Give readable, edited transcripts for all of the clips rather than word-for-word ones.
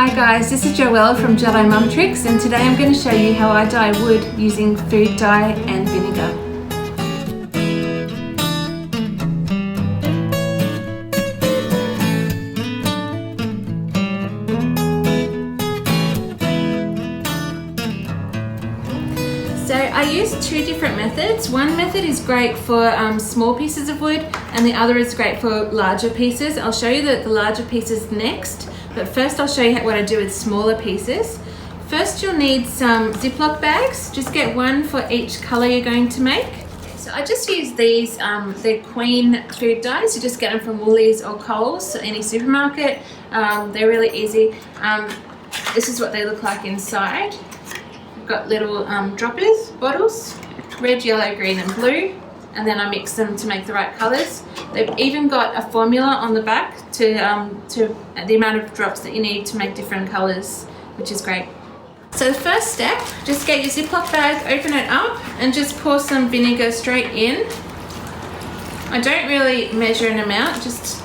Hi guys, this is Joelle from JEDI Mum Tricks, and today I'm going to show you how I dye wood using food dye and vinegar. So I use two different methods. One method is great for small pieces of wood and the other is great for larger pieces. I'll show you the larger pieces next, but first I'll show you what I do with smaller pieces. First you'll need some Ziploc bags. Just get one for each colour you're going to make. So I just use these, they're Queen food dyes. You just get them from Woolies or Coles, any supermarket. They're really easy. This is what they look like inside. Got little droppers, bottles, red, yellow, green and blue, and then I mix them to make the right colours. They've even got a formula on the back to the amount of drops that you need to make different colours, which is great. So the first step, just get your Ziploc bag, open it up and just pour some vinegar straight in. I don't really measure an amount, just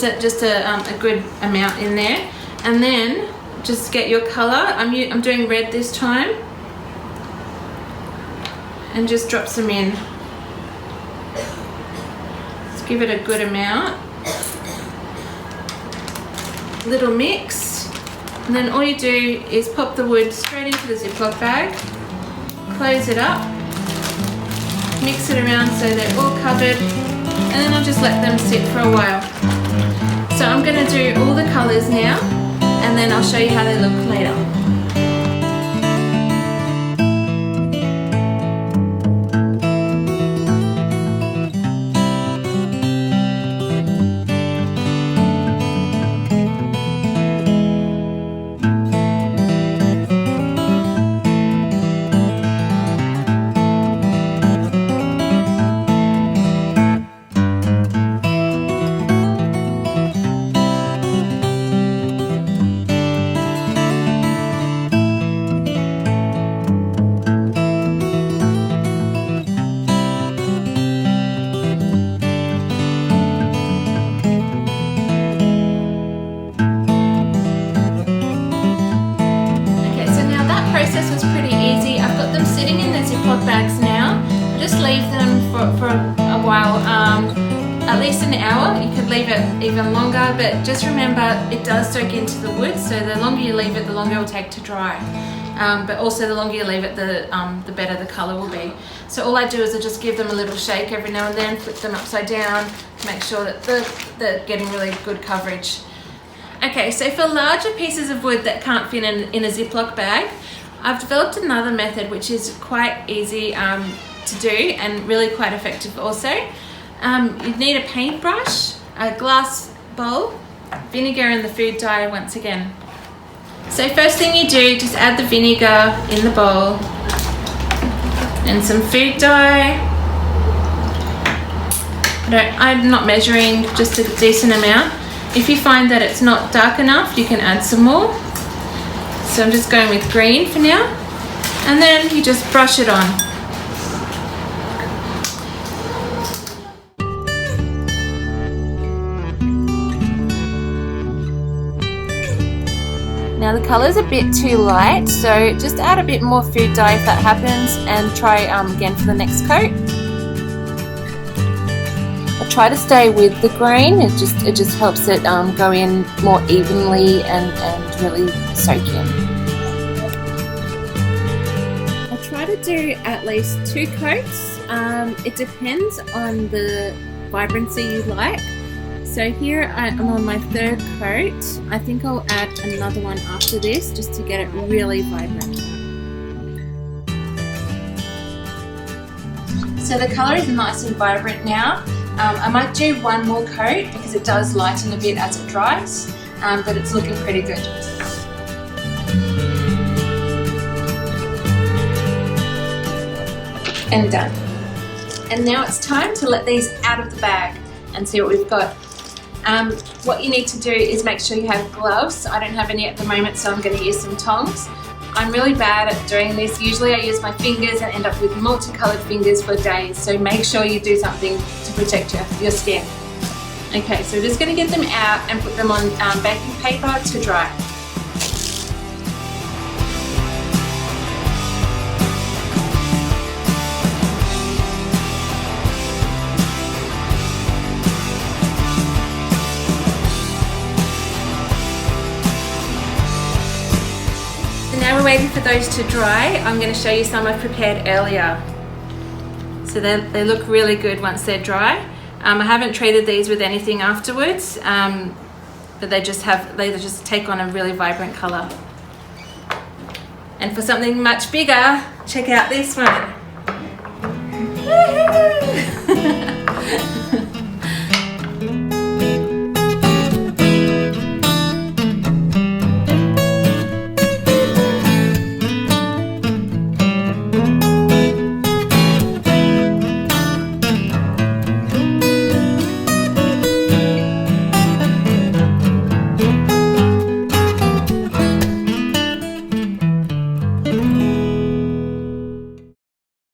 a good amount in there, and then just get your colour. I'm doing red this time, and just drop some in. Just give it a good amount. Little mix, and then all you do is pop the wood straight into the Ziploc bag, close it up, mix it around so they're all covered, and then I'll just let them sit for a while. So I'm going to do all the colours now, and then I'll show you how they look later. Bags now. I just leave them for a while, at least an hour. You could leave it even longer, but just remember it does soak into the wood, so the longer you leave it, the longer it will take to dry. But also the longer you leave it, the better the colour will be. So all I do is I just give them a little shake every now and then, flip them upside down to make sure that they're getting really good coverage. Okay, so for larger pieces of wood that can't fit in a Ziploc bag, I've developed another method which is quite easy to do and really quite effective also. You need a paintbrush, a glass bowl, vinegar and the food dye once again. So first thing you do, just add the vinegar in the bowl and some food dye. I'm not measuring, just a decent amount. If you find that it's not dark enough, you can add some more. So I'm just going with green for now, and then you just brush it on. Now the colour's a bit too light, so just add a bit more food dye if that happens, and try again for the next coat. I try to stay with the green, it just helps it go in more evenly and really soak in. I try to do at least 2 coats. It depends on the vibrancy you like. So here I'm on my 3rd coat. I think I'll add another one after this just to get it really vibrant. So the colour is nice and vibrant now. I might do one more coat because it does lighten a bit as it dries, but it's looking pretty good. And done. And now it's time to let these out of the bag and see what we've got. What you need to do is make sure you have gloves. I don't have any at the moment, so I'm going to use some tongs. I'm really bad at doing this. Usually I use my fingers and end up with multicolored fingers for days, so make sure you do something to protect your skin. Okay, so we're just going to get them out and put them on baking paper to dry. Now we're waiting for those to dry. I'm going to show you some I've prepared earlier. So they look really good once they're dry. I haven't treated these with anything afterwards, but they just take on a really vibrant colour. And for something much bigger, check out this one.